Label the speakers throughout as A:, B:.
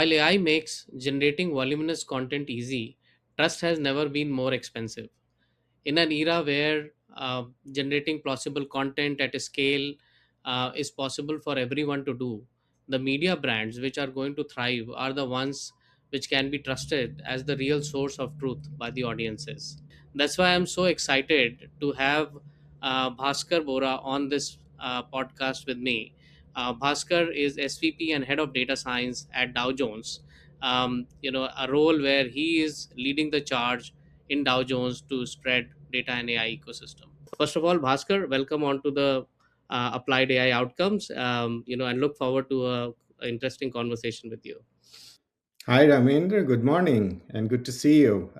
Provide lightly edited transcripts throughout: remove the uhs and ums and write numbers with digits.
A: While AI makes generating voluminous content easy, trust has never been more expensive. In an era where generating plausible content at a scale is possible for everyone to do, the media brands which are going to thrive are the ones which can be trusted as the real source of truth by the audiences. That's why I'm so excited to have Bhaskar Borah on this podcast with me. Bhaskar is SVP and Head of Data Science at Dow Jones. A role where he is leading the charge in Dow Jones to spread data and AI ecosystem. First of all, Bhaskar, welcome on to the Applied AI Outcomes. And look forward to a interesting conversation with you.
B: Hi, Ramendra. Good morning and good to see you.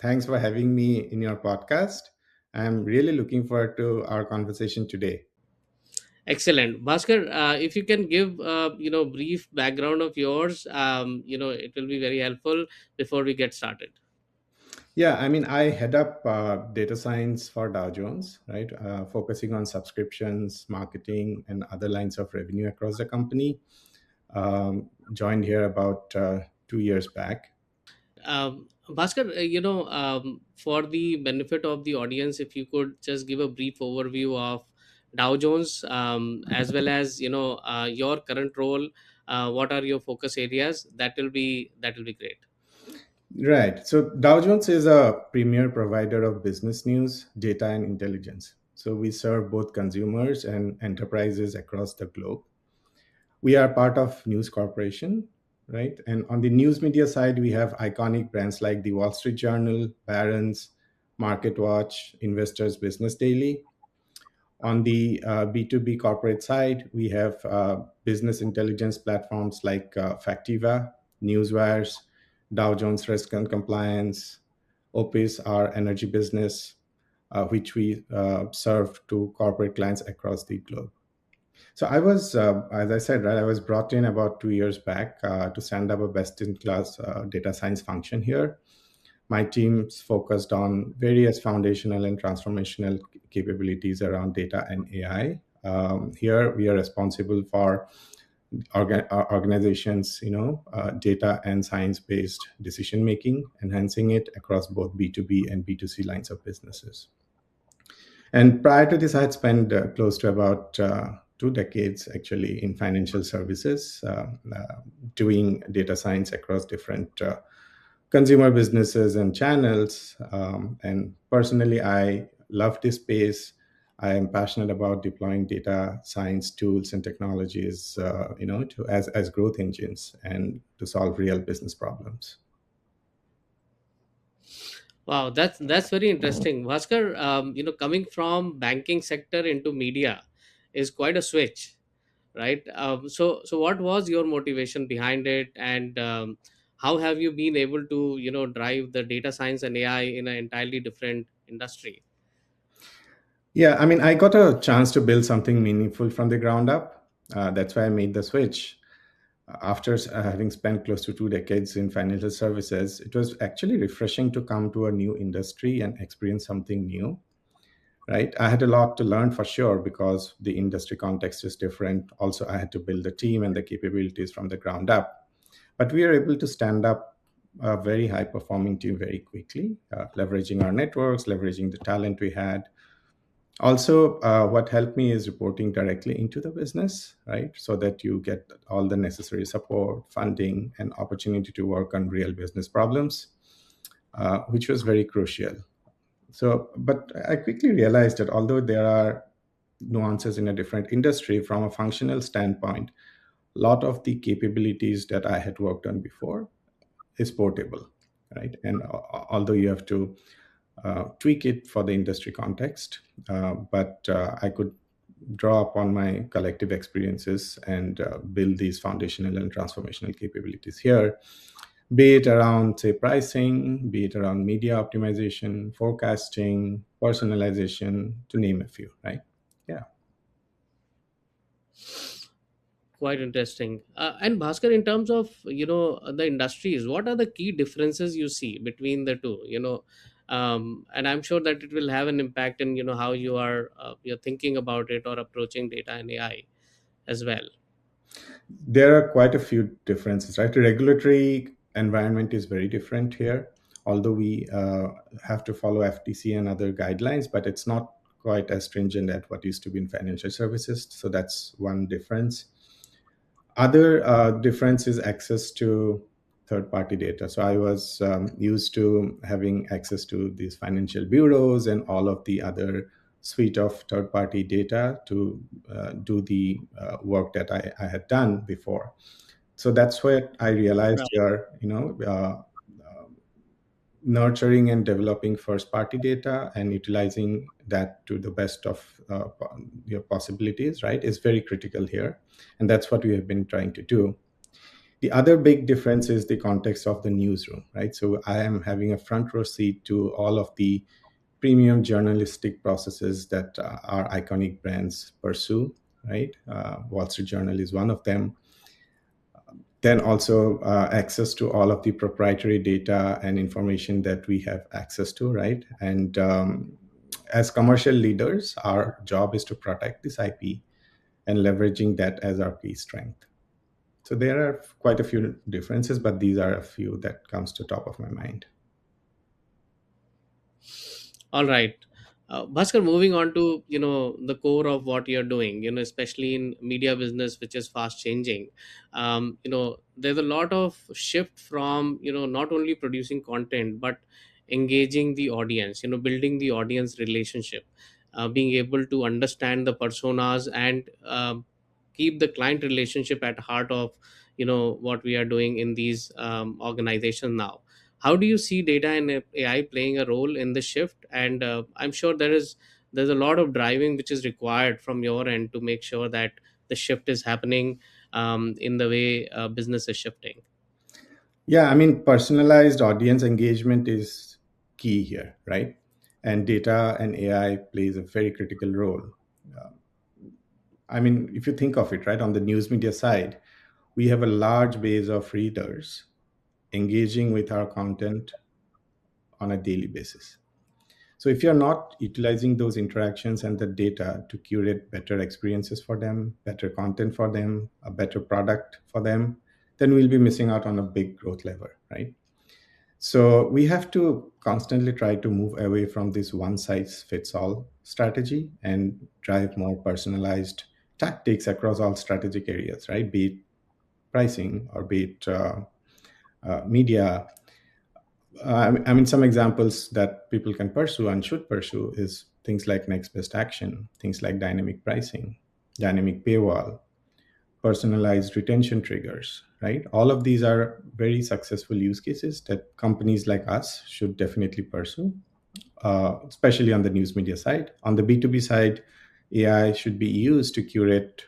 B: Thanks for having me in your podcast. I'm really looking forward to our conversation today.
A: Excellent, Bhaskar. If you can give brief background of yours, it will be very helpful before we get started.
B: Yeah, I mean, I head up data science for Dow Jones, right? Focusing on subscriptions, marketing, and other lines of revenue across the company. Joined here about 2 years back.
A: Bhaskar, for the benefit of the audience, if you could just give a brief overview of Dow Jones, as well as your current role, what are your focus areas? That will be great.
B: Right. So Dow Jones is a premier provider of business news, data, and intelligence. So we serve both consumers and enterprises across the globe. We are part of News Corporation, right? And on the news media side, we have iconic brands like the Wall Street Journal, Barron's, Market Watch, Investors Business Daily. On the B2B corporate side, we have business intelligence platforms like Factiva, Newswires, Dow Jones Risk and Compliance, Opis, our energy business, which we serve to corporate clients across the globe. So I was, as I said, right, I was brought in about 2 years back to stand up a best-in-class data science function here. My team's focused on various foundational and transformational capabilities around data and AI. Here, we are responsible for organizations, data and science-based decision making, enhancing it across both B2B and B2C lines of businesses. And prior to this, I had spent close to about 2 decades actually in financial services, doing data science across different consumer businesses and channels. And personally, I love this space. I am passionate about deploying data science tools and technologies, to as growth engines and to solve real business problems.
A: Wow, that's very interesting, Bhaskar. Coming from banking sector into media is quite a switch, right? So what was your motivation behind it, and how have you been able to drive the data science and AI in an entirely different industry?
B: Yeah, I mean, I got a chance to build something meaningful from the ground up. That's why I made the switch. After having spent close to 2 decades in financial services, it was actually refreshing to come to a new industry and experience something new, right? I had a lot to learn for sure because the industry context is different. Also, I had to build the team and the capabilities from the ground up. But we were able to stand up a very high performing team very quickly, leveraging our networks, leveraging the talent we had. Also, what helped me is reporting directly into the business, right? So that you get all the necessary support, funding, and opportunity to work on real business problems, which was very crucial. So, but I quickly realized that although there are nuances in a different industry, from a functional standpoint, a lot of the capabilities that I had worked on before is portable, right? And although you have to tweak it for the industry context, but I could draw upon my collective experiences and build these foundational and transformational capabilities here, be it around, say, pricing, be it around media optimization, forecasting, personalization, to name a few, right? Yeah.
A: Quite interesting. And Bhaskar, in terms of the industries, what are the key differences you see between the two? And I'm sure that it will have an impact in how you're thinking about it or approaching data and AI as well.
B: There are quite a few differences, right? The regulatory environment is very different here, although we have to follow FTC and other guidelines, but it's not quite as stringent as what used to be in financial services. So that's one difference. Other difference is access to third party data. So I was used to having access to these financial bureaus and all of the other suite of third party data to do the work that I had done before. So that's where I realized
A: Right.
B: here, nurturing and developing first party data and utilizing that to the best of your possibilities, right, is very critical here. And that's what we have been trying to do. The other big difference is the context of the newsroom, right? So I am having a front row seat to all of the premium journalistic processes that our iconic brands pursue, right? Wall Street Journal is one of them. Then also access to all of the proprietary data and information that we have access to, right? And as commercial leaders, our job is to protect this IP and leveraging that as our key strength. So there are quite a few differences, but these are a few that comes to top of my mind.
A: All right. Bhaskar, moving on to the core of what you're doing, especially in media business, which is fast changing. There's a lot of shift from not only producing content but engaging the audience. Building the audience relationship, being able to understand the personas and keep the client relationship at heart of what we are doing in these organizations now. How do you see data and AI playing a role in the shift? And I'm sure there's a lot of driving which is required from your end to make sure that the shift is happening in the way business is shifting.
B: Yeah, I mean, personalized audience engagement is key here, right? And data and AI plays a very critical role. Uh, I mean, if you think of it, right, on the news media side, we have a large base of readers engaging with our content on a daily basis. So if you're not utilizing those interactions and the data to curate better experiences for them, better content for them, a better product for them, then we'll be missing out on a big growth lever, right? So we have to constantly try to move away from this one size fits all strategy and drive more personalized tactics across all strategic areas, right? Be it pricing or be it media. I mean, some examples that people can pursue and should pursue is things like next best action, things like dynamic pricing, dynamic paywall, personalized retention triggers, right? All of these are very successful use cases that companies like us should definitely pursue, especially on the news media side. On the B2B side, AI should be used to curate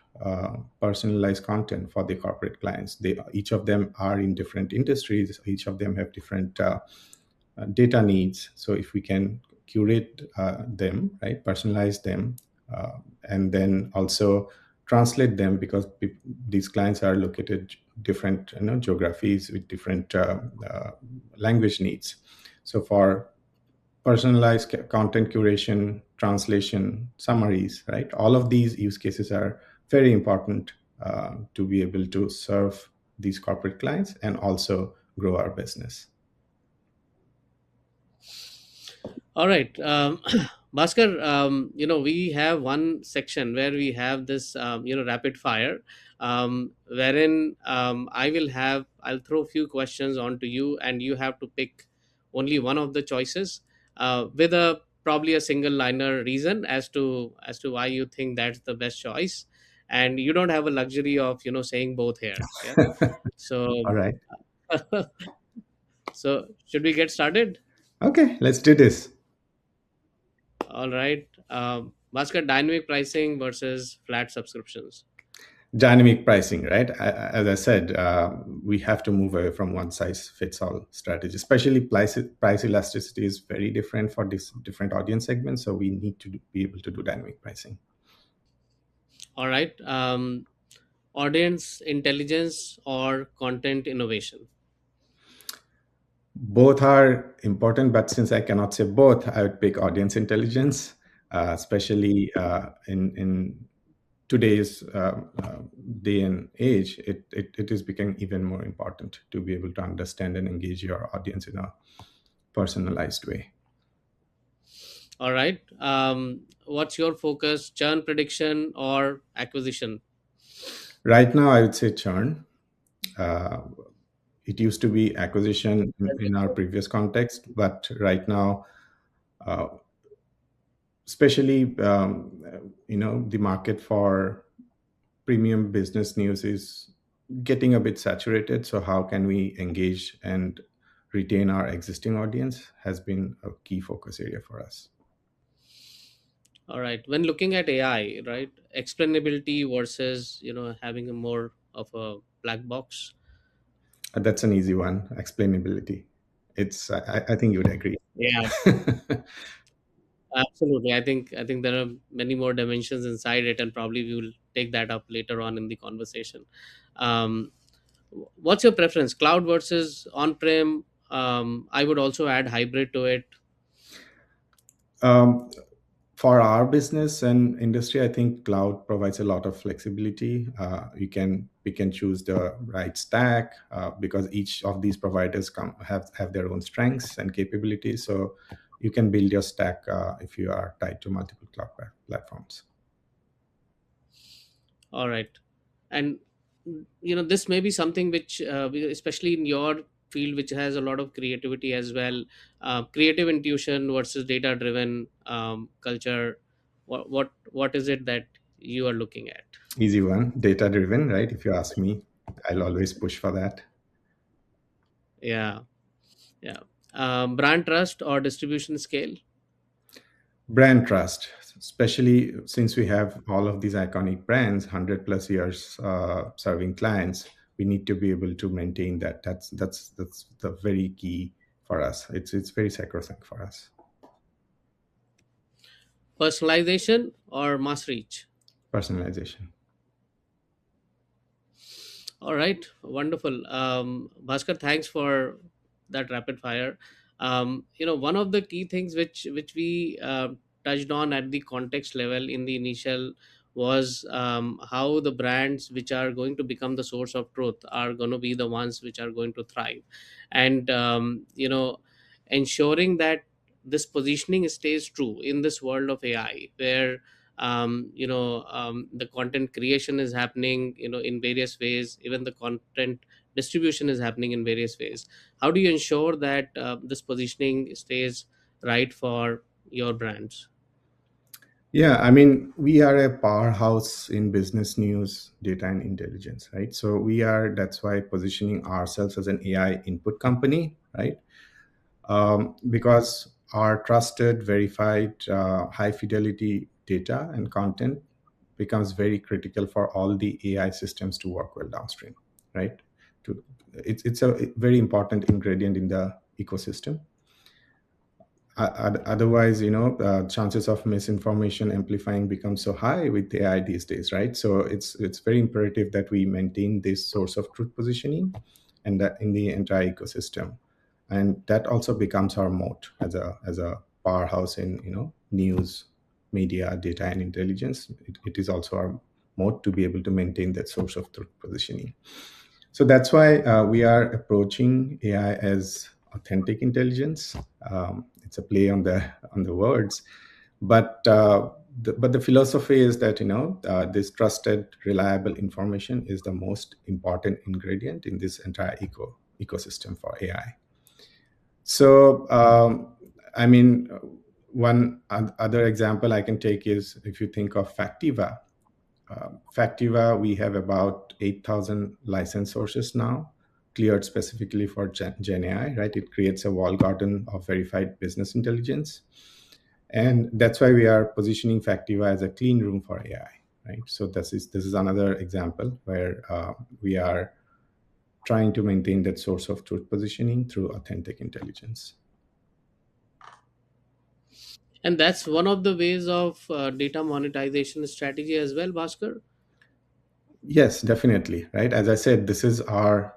B: personalized content for the corporate clients. They each of them are in different industries. Each of them have different data needs. So if we can curate them, right, personalize them, and then also translate them because these clients are located different geographies with different language needs. So for personalized content curation, translation, summaries, right? All of these use cases are very important to be able to serve these corporate clients and also grow our business.
A: All right. Bhaskar, we have one section where we have this, rapid fire, wherein I'll throw a few questions onto you, and you have to pick only one of the choices with a probably a single liner reason as to why you think that's the best choice. And you don't have a luxury of, saying both here. Yeah. So,
B: All right.
A: so should we get started?
B: Okay, let's do this.
A: All right. Bhaskar, dynamic pricing versus flat subscriptions.
B: Dynamic pricing, right? As I said, we have to move away from one size fits all strategy, especially price elasticity is very different for these different audience segments. So we need to be able to do dynamic pricing.
A: All right. Audience intelligence or content innovation.
B: Both are important, but since I cannot say both, I would pick audience intelligence, especially in today's day and age, it is becoming even more important to be able to understand and engage your audience in a personalized way.
A: All right. What's your focus? Churn prediction or acquisition?
B: Right now, I would say churn. Uh, it used to be acquisition in our previous context, but right now, uh, especially the market for premium business news is getting a bit saturated. So how can we engage and retain our existing audience has been a key focus area for us.
A: All right. When looking at AI, right, explainability versus having a more of a black box.
B: That's an easy one. Explainability. I think you would agree.
A: Yeah, absolutely. I think there are many more dimensions inside it, and probably we will take that up later on in the conversation. Um, what's your preference, cloud versus on-prem? I would also add hybrid to it.
B: um, for our business and industry, I think cloud provides a lot of flexibility. You can pick and choose the right stack because each of these providers have their own strengths and capabilities. So you can build your stack if you are tied to multiple cloud platforms.
A: All right. And this may be something which especially in your field, which has a lot of creativity as well. Creative intuition versus data driven culture. What is it that you are looking at?
B: Easy one, data driven, right? If you ask me, I'll always push for that.
A: Yeah. Yeah. Brand trust or distribution scale.
B: Brand trust, especially since we have all of these iconic brands, 100 plus years serving clients, we need to be able to maintain that. That's the very key for us. It's very sacrosanct for us.
A: Personalization or mass reach.
B: Personalization.
A: All right, wonderful. Bhaskar, thanks for that rapid fire. One of the key things which we touched on at the context level in the initial was how the brands which are going to become the source of truth are going to be the ones which are going to thrive, and ensuring that this positioning stays true in this world of AI, where the content creation is happening in various ways, even the content distribution is happening in various ways. How do you ensure that this positioning stays right for your brands?
B: Yeah, I mean, we are a powerhouse in business news, data, and intelligence, right? So that's why positioning ourselves as an AI input company, right? Because our trusted, verified, high fidelity data and content becomes very critical for all the AI systems to work well downstream, right? It's a very important ingredient in the ecosystem. Otherwise, chances of misinformation amplifying become so high with AI these days, right? So it's very imperative that we maintain this source of truth positioning and that in the entire ecosystem, and that also becomes our moat as a powerhouse in news, media, data, and intelligence. It is also our moat to be able to maintain that source of truth positioning. So that's why we are approaching AI as authentic intelligence. It's a play on the words, but the philosophy is that this trusted, reliable information is the most important ingredient in this entire ecosystem for AI. So I mean, one other example I can take is if you think of Factiva. Factiva, we have about 8,000 license sources now, cleared specifically for Gen AI, right? It creates a wall garden of verified business intelligence. And that's why we are positioning Factiva as a clean room for AI, right? So this is another example where we are trying to maintain that source of truth positioning through authentic intelligence.
A: And that's one of the ways of data monetization strategy as well, Bhaskar.
B: Yes, definitely, right? As I said, this is our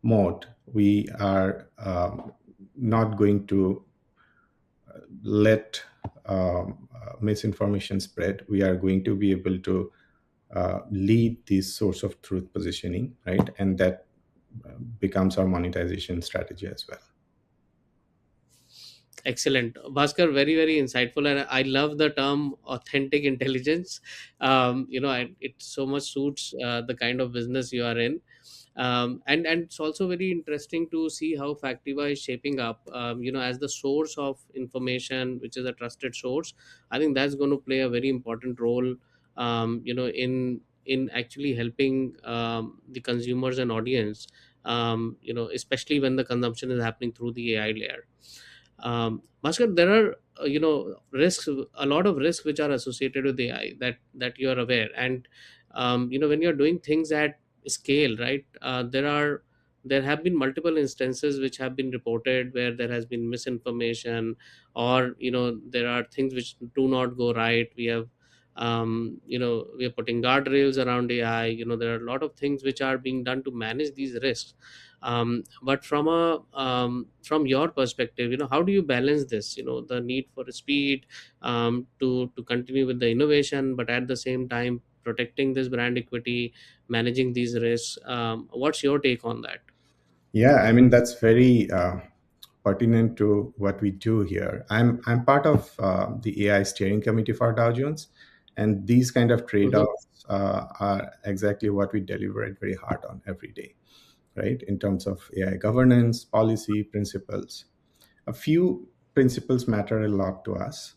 B: mode. We are not going to let misinformation spread. We are going to be able to lead this source of truth positioning, right? And that becomes our monetization strategy as well.
A: Excellent, Bhaskar. Very, very insightful, and I love the term authentic intelligence. It so much suits the kind of business you are in. And it's also very interesting to see how Factiva is shaping up. As the source of information, which is a trusted source. I think that's going to play a very important role. In actually helping the consumers and audience. Especially when the consumption is happening through the AI layer. Bhaskar, there are risks, a lot of risks which are associated with AI that you are aware, and when you're doing things at scale, right? There have been multiple instances which have been reported where there has been misinformation, or there are things which do not go right. We are putting guardrails around AI. There are a lot of things which are being done to manage these risks. But from your perspective, how do you balance this, the need for speed, to continue with the innovation, but at the same time protecting this brand equity, managing these risks? What's your take on that?
B: Yeah, I mean that's very pertinent to what we do here. I'm part of the AI steering committee for Dow Jones, and these kind of
A: Mm-hmm.
B: trade-offs are exactly what we deliberate very hard on every day, right? In terms of AI governance, policy, principles. A few principles matter a lot to us.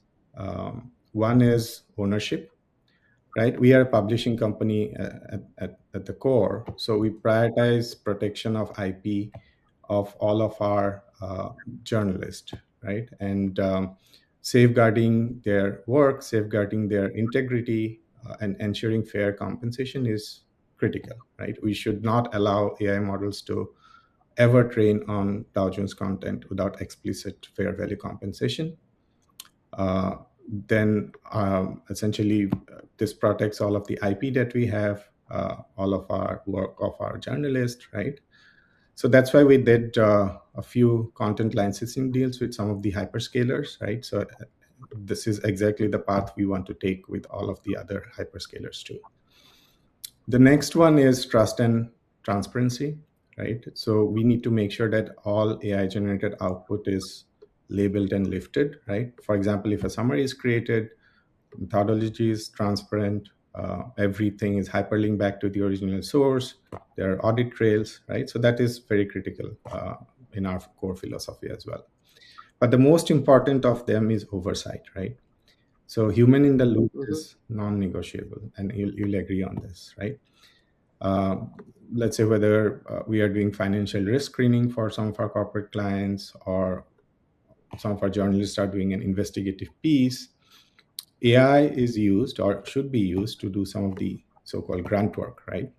B: One is ownership, right? We are a publishing company at the core, so we prioritize protection of IP of all of our journalists, right? And safeguarding their work, safeguarding their integrity, and ensuring fair compensation is critical, right? We should not allow AI models to ever train on Dow Jones content without explicit fair value compensation. Then essentially this protects all of the IP that we have, all of our work of our journalists, right? So that's why we did a few content licensing deals with some of the hyperscalers, right? So this is exactly the path we want to take with all of the other hyperscalers too. The next one is trust and transparency, right? So we need to make sure that all AI generated output is labeled and lifted, right? For example, if a summary is created, methodology is transparent, everything is hyperlinked back to the original source, there are audit trails, right? So that is very critical in our core philosophy as well. But the most important of them is oversight, right? So human in the loop
A: Mm-hmm.
B: is non-negotiable, and you'll agree on this, right? uh, let's say whether we are doing financial risk screening for some of our corporate clients, or some of our journalists are doing an investigative piece, AI is used or should be used to do some of the so-called grunt work, right?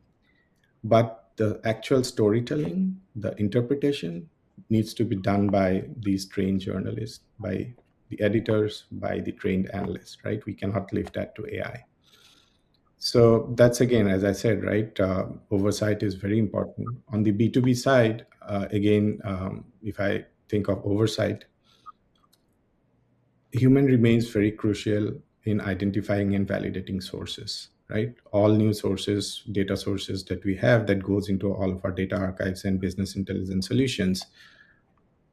B: But the actual storytelling, the interpretation needs to be done by these trained journalists, by the editors, by the trained analysts, right? We cannot leave that to AI. So that's again, as I said, right? Oversight is very important. On the B2B side, again, if I think of oversight, human remains very crucial in identifying and validating sources, right? All new sources, data sources that we have that goes into all of our data archives and business intelligence solutions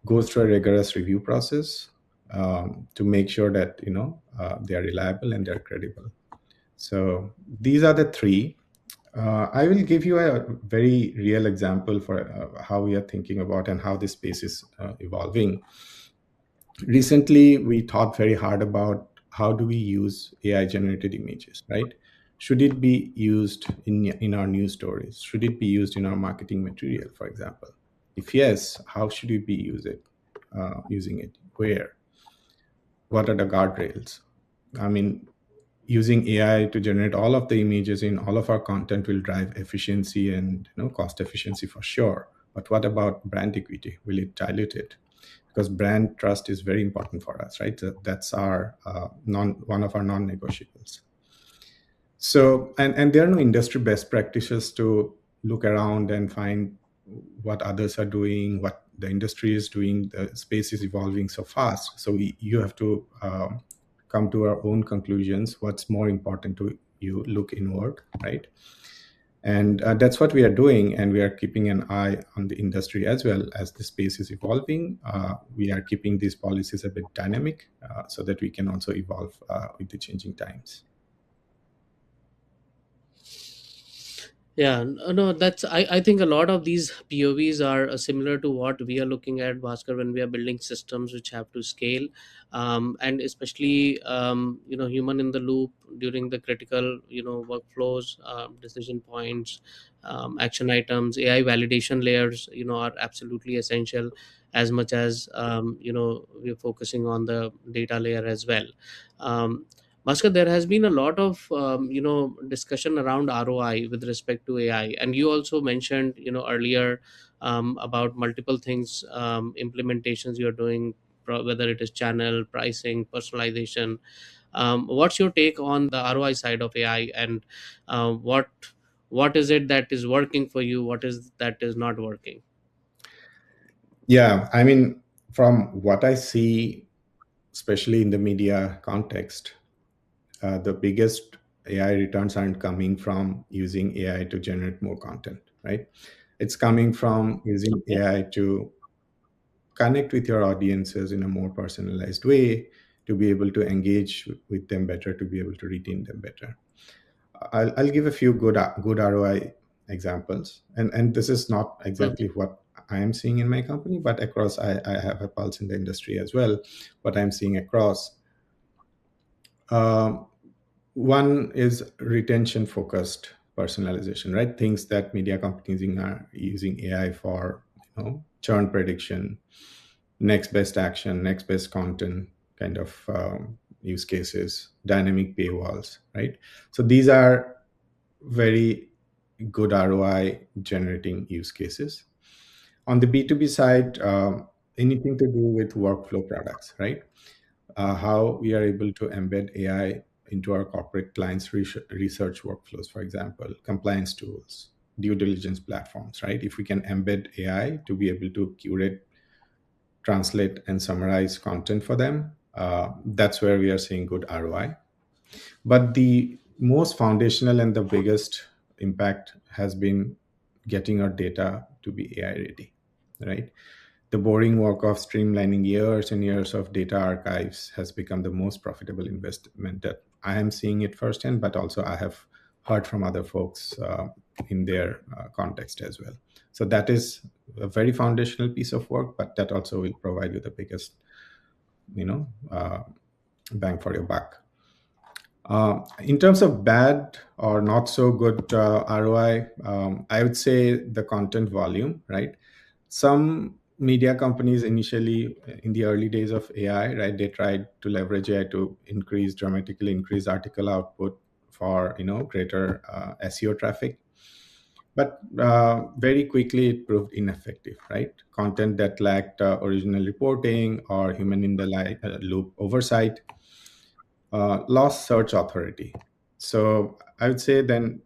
B: goes through a rigorous review process to make sure that they are reliable and they're credible. So these are the three. I will give you a very real example for how we are thinking about and how this space is evolving. Recently, we thought very hard about how do we use AI generated images, right? Should it be used in our news stories? Should it be used in our marketing material, for example? If yes, how should we be using it? Where? What are the guardrails? I mean, using AI to generate all of the images in all of our content will drive efficiency and cost efficiency for sure. But what about brand equity? Will it dilute it? Because brand trust is very important for us, right? That's our non one of our non-negotiables. So, and there are no industry best practices to look around and find what others are doing, what the industry is doing. The space is evolving so fast. So you have to come to our own conclusions. What's more important to you look inward, right? And that's what we are doing, and we are keeping an eye on the industry as well. As the space is evolving, we are keeping these policies a bit dynamic, so that we can also evolve with the changing times.
A: Yeah, no, that's I think a lot of these POVs are similar to what we are looking at, Bhaskar, when we are building systems which have to scale, and especially human in the loop during the critical workflows, decision points, action items, AI validation layers are absolutely essential, as much as we're focusing on the data layer as well. Um, Bhaskar, there has been a lot of discussion around ROI with respect to AI, and you also mentioned earlier about multiple things, implementations you're doing, whether it is channel pricing, personalization. What's your take on the ROI side of AI, and what is it that is working for you? What is that is not working?
B: Yeah, I mean, from what I see, especially in the media context, the biggest AI returns aren't coming from using AI to generate more content, right? It's coming from using AI to connect with your audiences in a more personalized way, to be able to engage with them better, to be able to retain them better. I'll give a few good ROI examples, and this is not exactly what I am seeing in my company, but across, I have a pulse in the industry as well. What I'm seeing across, um, one is retention focused personalization, right? Things that media companies are using AI for, churn prediction, next best action, next best content kind of use cases, dynamic paywalls, right? So these are very good ROI generating use cases. On the B2B side, anything to do with workflow products, right? How we are able to embed AI into our corporate clients' research workflows, for example, compliance tools, due diligence platforms, right? If we can embed AI to be able to curate, translate, and summarize content for them, that's where we are seeing good ROI. But the most foundational and the biggest impact has been getting our data to be AI ready, right? The boring work of streamlining years and years of data archives has become the most profitable investment that I am seeing it firsthand, but also I have heard from other folks in their context as well. So that is a very foundational piece of work, but that also will provide you the biggest, you know, uh, bang for your buck. In terms of bad or not so good ROI, I would say the content volume, right? Some media companies initially, in the early days of AI, right, they tried to leverage AI to dramatically increase article output for, greater SEO traffic. But very quickly it proved ineffective, right? Content that lacked original reporting or human in the loop oversight lost search authority. So I would say then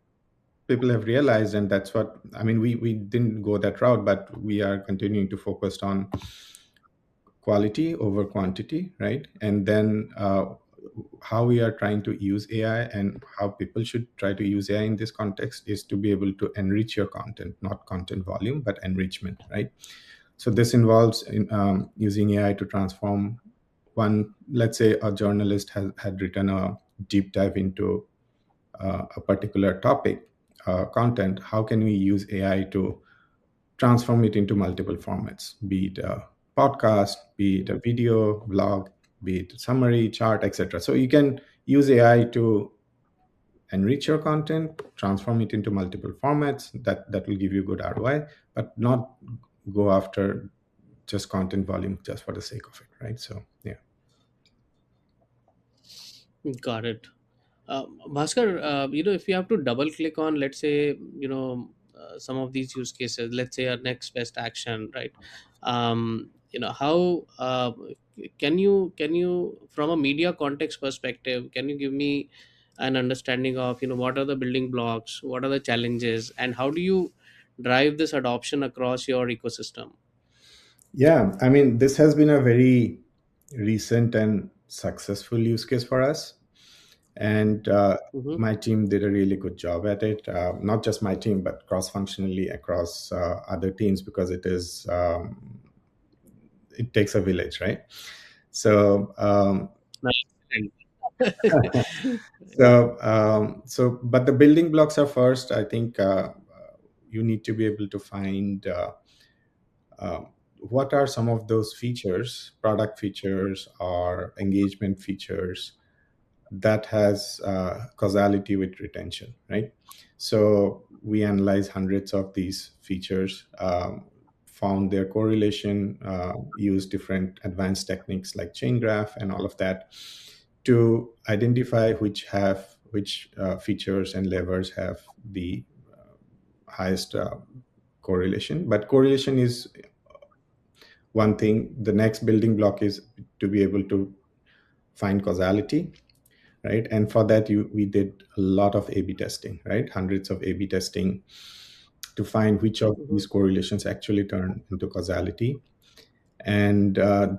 B: people have realized, and that's what I mean. We didn't go that route, but we are continuing to focus on quality over quantity, right? And then how we are trying to use AI and how people should try to use AI in this context is to be able to enrich your content, not content volume, but enrichment, right? So this involves using AI to transform one. Let's say a journalist had written a deep dive into a particular topic, content. How can we use AI to transform it into multiple formats, be it a podcast, be it a video blog, be it summary chart, etc. So you can use AI to enrich your content, transform it into multiple formats. That will give you good ROI, but not go after just content volume just for the sake of it, right? So yeah.
A: Got it. Bhaskar, if you have to double click on, let's say, some of these use cases, let's say a next best action, right? How can you, from a media context perspective, can you give me an understanding of, what are the building blocks, what are the challenges, and how do you drive this adoption across your ecosystem?
B: Yeah, I mean, this has been a very recent and successful use case for us. And
A: Hmm.
B: my team did a really good job at it. Not just my team, but cross functionally across other teams, because it takes a village, right? So
A: Nice.
B: but the building blocks are first. I think you need to be able to find uh, what are some of those features, product features or engagement features, that has causality with retention, right? So we analyze hundreds of these features, found their correlation, use different advanced techniques like chain graph and all of that to identify which features and levers have the highest correlation. But correlation is one thing. The next building block is to be able to find causality, right? And for that, we did a lot of A/B testing, right? Hundreds of A/B testing to find which of
A: Hmm.
B: these correlations actually turn into causality. And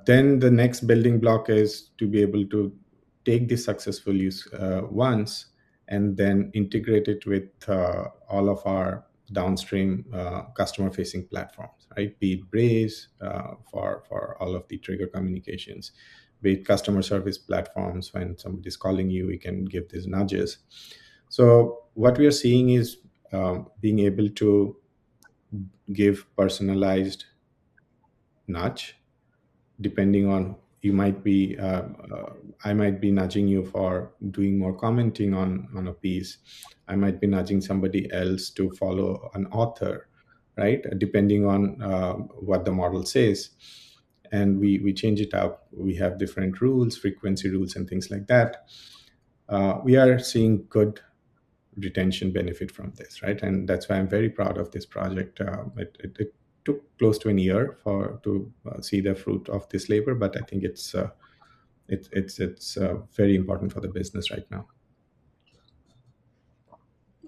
B: then the next building block is to be able to take the successful use once and then integrate it with all of our downstream customer facing platforms, right? Be it Braze for all of the trigger communications, be it customer service platforms. When somebody's calling you, we can give these nudges. So what we are seeing is being able to give personalized nudge depending on, you might be I might be nudging you for doing more commenting on a piece. I might be nudging somebody else to follow an author, right? Depending on what the model says. And we change it up. We have different rules, frequency rules and things like that. We are seeing good retention benefit from this, right? And that's why I'm very proud of this project. It took close to a year for to see the fruit of this labor, but I think it's very important for the business right now.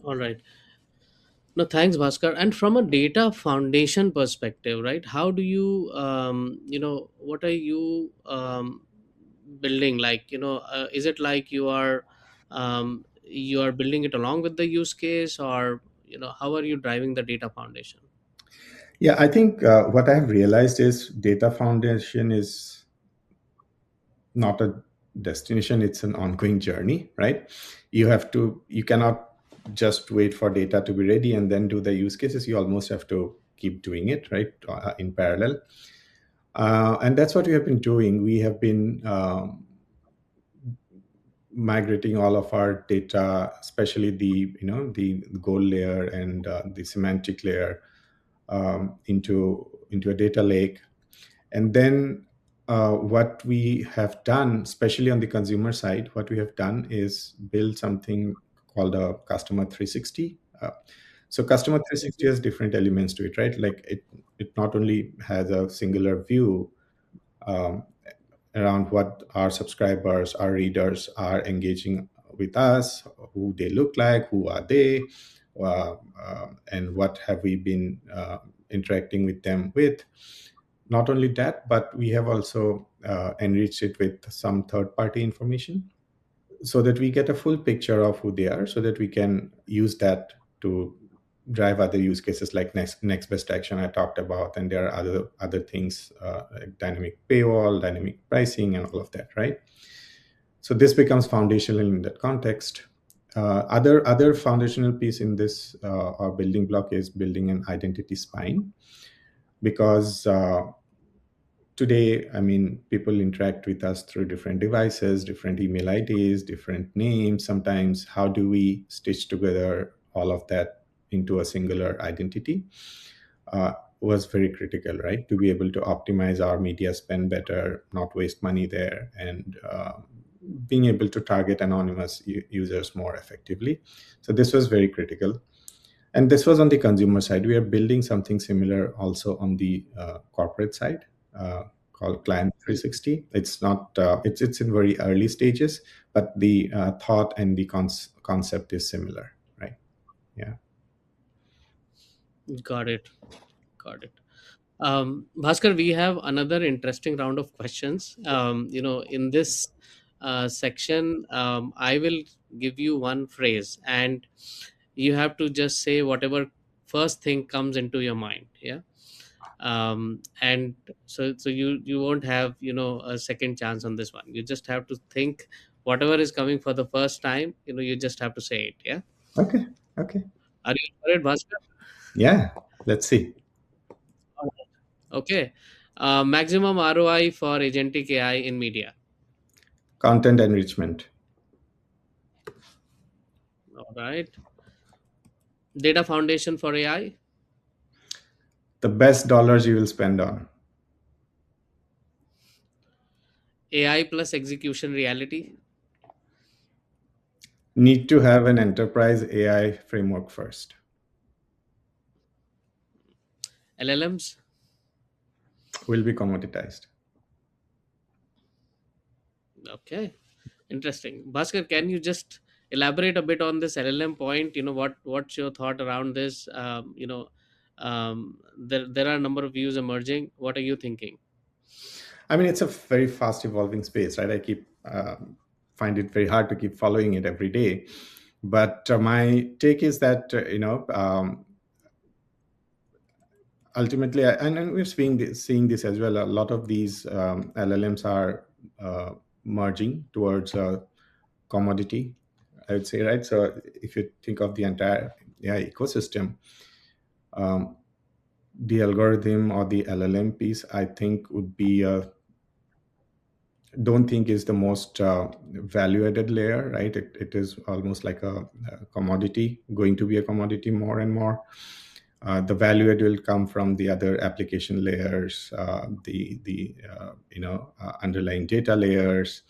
A: All right. No, thanks, Bhaskar. And from a data foundation perspective, right? How do you, what are you building? Like, is it like you are building it along with the use case, or how are you driving the data foundation?
B: Yeah, I think what I have realized is data foundation is not a destination, it's an ongoing journey, right? You cannot just wait for data to be ready and then do the use cases. You almost have to keep doing it, right, in parallel. And that's what we have been doing. We have been migrating all of our data, especially the goal layer and the semantic layer, into a data lake. And then what we have done, especially on the consumer side, what we have done is build something called a customer 360. So customer 360
A: Mhm.
B: has different elements to it, right? Like it not only has a singular view um, around what our subscribers, our readers are engaging with us, who they look like, who are they, and what have we been interacting with them with. Not only that, but we have also enriched it with some third party information so that we get a full picture of who they are, so that we can use that to drive other use cases like next best action I talked about. And there are other things like dynamic paywall, dynamic pricing and all of that, right? So this becomes foundational in that context. Other foundational piece in this or building block is building an identity spine, because today, I mean, people interact with us through different devices, different email IDs, different names. Sometimes, how do we stitch together all of that into a singular identity? Was very critical, right? To be able to optimize our media spend better, not waste money there, and being able to target anonymous users more effectively. So this was very critical. And this was on the consumer side. We are building something similar also on the corporate side, called Client 360. It's not it's in very early stages, but the thought and the concept is similar, right? Yeah.
A: Got it. Got it. Bhaskar, we have another interesting round of questions. In this section, I will give you one phrase, and you have to just say whatever first thing comes into your mind. Yeah. And so you won't have, a second chance on this one. You just have to think whatever is coming for the first time. You just have to say it. Yeah.
B: Okay. Okay.
A: Are you for it, Bhaskar?
B: Yeah. Let's see.
A: Okay. Maximum ROI for agentic AI in media.
B: Content enrichment.
A: All right. Data foundation for AI.
B: The best dollars you will spend on.
A: AI plus execution reality.
B: Need to have an enterprise AI framework first.
A: LLMs.
B: Will be commoditized.
A: Okay. Interesting. Bhaskar, can you just elaborate a bit on this LLM point? What's your thought around this? There are a number of views emerging. What are you thinking?
B: I mean, it's a very fast evolving space, right? I keep find it very hard to keep following it every day. But my take is that ultimately, and we're seeing this as well. A lot of these LLMs are merging towards commodity, I would say, right? So if you think of the entire AI ecosystem, um, the algorithm or the LLM piece, I think would be don't think is the most value added layer, right? It is almost like a commodity, going to be a commodity more and more. The value add will come from the other application layers, the underlying data layers,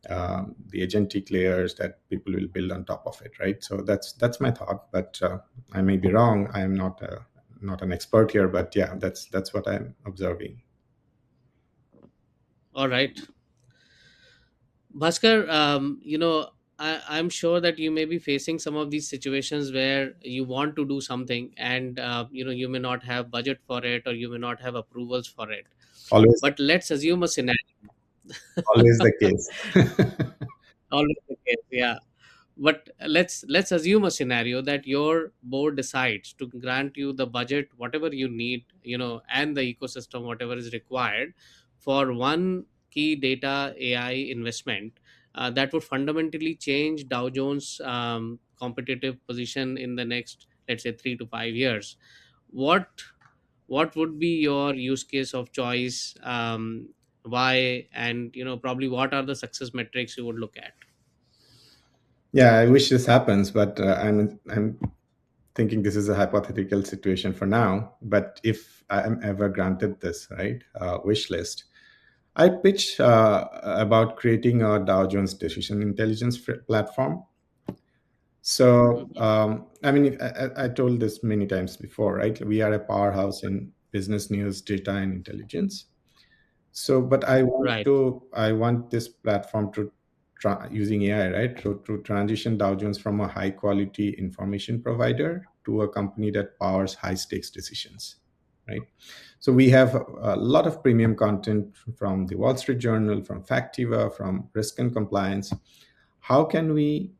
B: the agentic layers that people will build on top of it, right? So that's my thought, but I may be wrong. I am not an expert here, but yeah, that's what I'm observing.
A: All right. Bhaskar, I'm sure that you may be facing some of these situations where you want to do something, and you may not have budget for it, or you may not have approvals for it.
B: Always,
A: But let's assume a scenario.
B: always the case.
A: Always the case, yeah. But let's assume a scenario that your board decides to grant you the budget, whatever you need, and the ecosystem, whatever is required for one key data AI investment, that would fundamentally change Dow Jones competitive position in the next, let's say, 3 to 5 years. What what would be your use case of choice? Why? And probably what are the success metrics you would look at?
B: Yeah, I wish this happens, but I'm thinking this is a hypothetical situation for now. But if I am ever granted this right wish list, I pitch about creating a Dow Jones decision intelligence platform. So
A: Mhm.
B: I mean, I told this many times before, right? We are a powerhouse in business news, data, and intelligence. So, but
A: Right.
B: I want this platform to using AI, right, to transition Dow Jones from a high quality information provider to a company that powers high stakes decisions, right? So we have a lot of premium content from the Wall Street Journal, from Factiva, from Risk and Compliance. How can we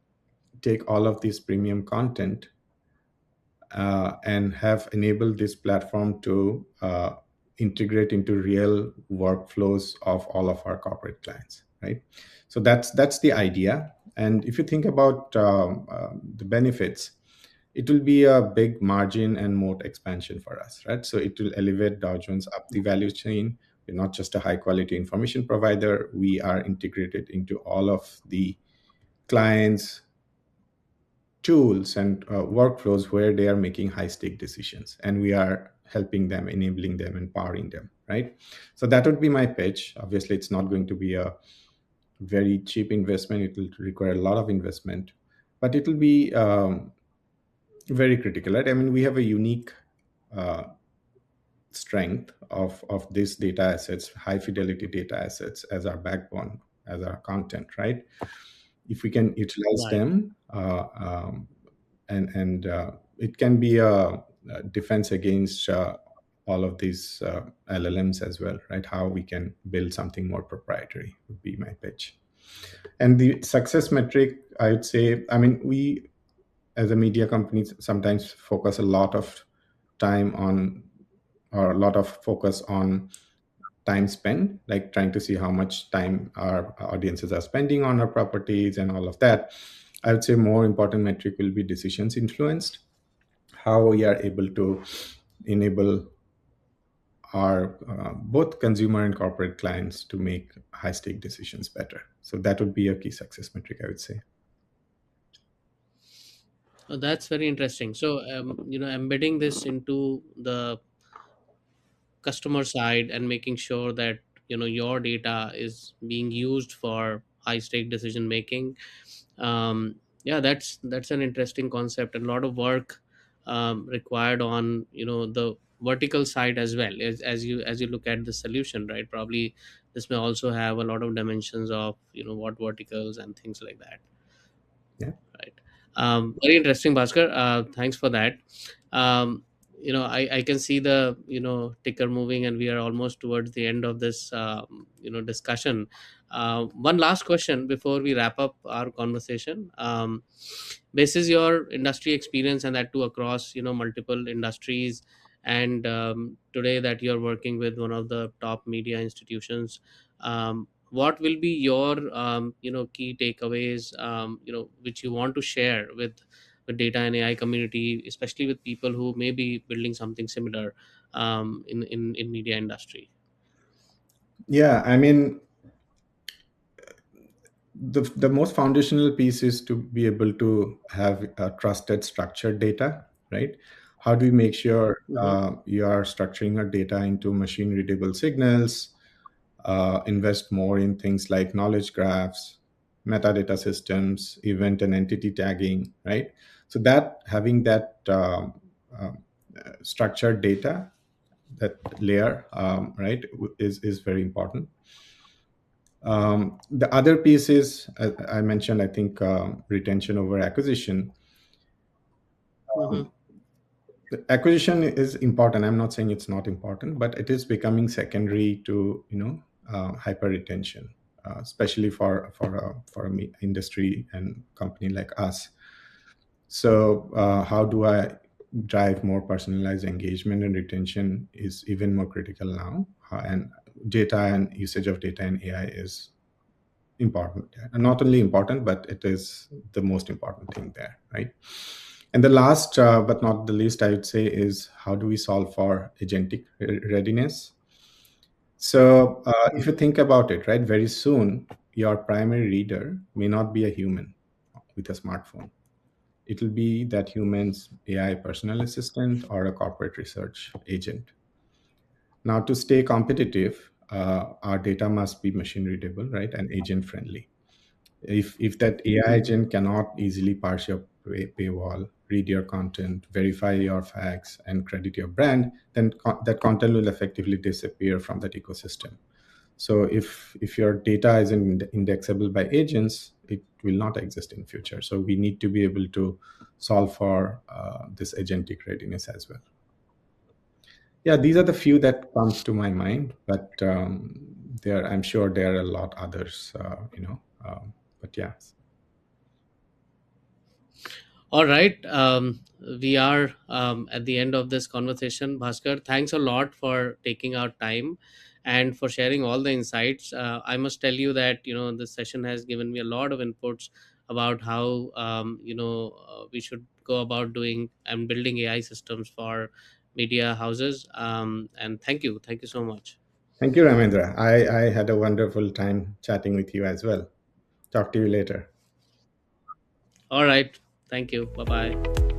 B: take all of this premium content and have enabled this platform to integrate into real workflows of all of our corporate clients, right? So that's the idea. And if you think about the benefits, it will be a big margin and moat expansion for us, right? So it will elevate Dow Jones up the value chain. We're not just a high quality information provider. We are integrated into all of the clients' tools and workflows where they are making high stake decisions, and we are helping them, enabling them, empowering them, right? So that would be my pitch. Obviously it's not going to be a very cheap investment. It will require a lot of investment, but it will be very critical, right? I mean, we have a unique uh, strength of these data assets, high fidelity data assets, as our backbone, as our content, right? If we can utilize
A: Right.
B: them, and it can be a defense against all of these LLMs as well, right? How we can build something more proprietary would be my pitch. And the success metric, I would say, I mean, we as a media company sometimes focus a lot of time on, or a lot of focus on time spent, like trying to see how much time our audiences are spending on our properties and all of that. I would say more important metric will be decisions influenced, how we are able to enable our both consumer and corporate clients to make high stake decisions better. So that would be a key success metric, I would say.
A: That's very interesting. So, embedding this into the customer side and making sure that your data is being used for high stake decision making. Yeah, that's an interesting concept, and a lot of work required on the vertical side as well, as you look at the solution, right? Probably this may also have a lot of dimensions of what verticals and things like that.
B: Yeah.
A: Right. Very interesting, Bhaskar. Thanks for that. I can see the ticker moving, and we are almost towards the end of this discussion. One last question before we wrap up our conversation. Basis your industry experience, and that too across multiple industries, and today that you're working with one of the top media institutions. What will be your key takeaways which you want to share with data and AI community, especially with people who may be building something similar in media industry?
B: Yeah, I mean, the most foundational piece is to be able to have trusted structured data, right? How do we make sure
A: Hmm.
B: you are structuring your data into machine readable signals, invest more in things like knowledge graphs, metadata systems, event and entity tagging, right? So that having that structured data, that layer, right, is very important. The other piece is, I mentioned, I think, retention over acquisition.
A: Hmm.
B: The acquisition is important. I'm not saying it's not important, but it is becoming secondary to hyper retention, especially for a industry and company like us. So how do I drive more personalized engagement and retention is even more critical now. And data and usage of data and AI is important, and not only important, but it is the most important thing there, right? And the last but not the least, I would say, is how do we solve for agentic readiness. So if you think about it, right, very soon your primary reader may not be a human with a smartphone. It will be that human's AI personal assistant or a corporate research agent. Now, to stay competitive, our data must be machine readable, right, and agent friendly. If that AI agent cannot easily parse your paywall, read your content, verify your facts, and credit your brand, then that content will effectively disappear from that ecosystem. So if your data isn't indexable by agents, it will not exist in future. So we need to be able to solve for this agentic readiness as well. Yeah, these are the few that comes to my mind, but there, I'm sure there are a lot others. But yeah.
A: All right. We are at the end of this conversation. Bhaskar, thanks a lot for taking our time and for sharing all the insights. I must tell you that this session has given me a lot of inputs about how we should go about doing and building AI systems for media houses. And thank you so much.
B: Thank you, Ramendra. I had a wonderful time chatting with you as well. Talk to you later.
A: All right. Thank you. Bye bye.